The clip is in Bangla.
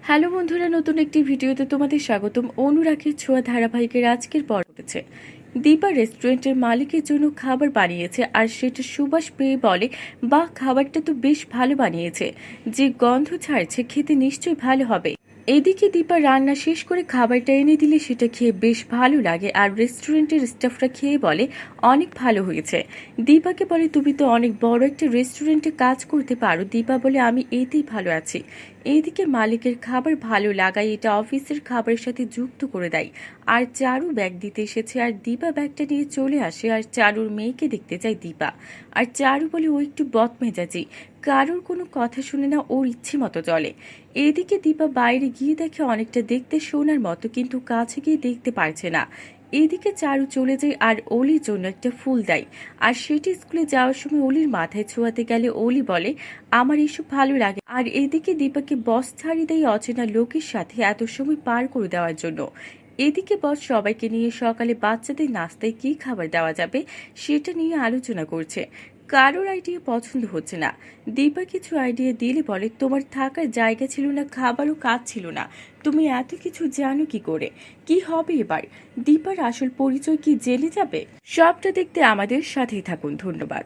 হ্যালো বন্ধুরা, নতুন একটি ভিডিওতে তোমাদের স্বাগতম। অনুরাগের ছোঁয়া ধারাবাহিকের আজকের পর্ব উঠেছে। দীপা রেস্টুরেন্টের মালিকের জন্য খাবার বানিয়েছে আর সেটা সুবাস পেয়ে বলে, বা খাবারটা তো বেশ ভালো বানিয়েছে, যে গন্ধ ছাড়ছে খেতে নিশ্চয়ই ভালো হবে। এদিকে দীপা রান্না শেষ করে খাবারটা এনে দিলে সেটা খেয়ে বেশ ভালো লাগে আর রেস্টুরেন্টের স্টাফরা খেয়ে বলে অনেক ভালো হয়েছে। দীপাকে বলে, তুমি তো অনেক বড় একটা রেস্টুরেন্টে কাজ করতে পারো। দীপা বলে, আমি এতেই ভালো আছি। এইদিকে মালিকের খাবার ভালো লাগায় এটা অফিসের খাবারের সাথে যুক্ত করে দেয়। আর চারু ব্যাগ দিতে এসেছে আর দীপা ব্যাগটা নিয়ে চলে আসে আর চারুর মেয়েকে দেখতে যায় দীপা। আর চারু বলে, ও একটু বদমেজাজি, কারোর কোনো কথা শুনে না, ওর ইচ্ছে মতো চলে। এদিকে দীপা বাইরে গিয়ে দেখে অনেকটা দেখতে সোনার মতো, কিন্তু কাছে গিয়ে দেখতে পারছে না। এদিকে চারু চলে যায় আর অলির জন্য একটা ফুল দেয়। আর সেটি স্কুলে যাওয়ার সময় অলির মাথায় ছোঁয়াতে গেলে অলি বলে, আমার এসব ভালো লাগে। আর এদিকে দীপাকে বস ছাড়িয়ে দেয় অচেনা লোকের সাথে এত সময় পার করে দেওয়ার জন্য। এদিকে বস সবাইকে নিয়ে সকালে বাচ্চাদের নাস্তায় কি খাবার দেওয়া যাবে সেটা নিয়ে আলোচনা করছে। কারোর আইডিয়া পছন্দ হচ্ছে না। দীপা কিছু আইডিয়া দিলে বলে, তোমার থাকার জায়গা ছিল না, খাবারও কাজ ছিল না, তুমি এত কিছু জানো কি করে? কি হবে এবার? দীপার আসল পরিচয় কি জেনে যাবে? সবটা দেখতে আমাদের সাথেই থাকুন। ধন্যবাদ।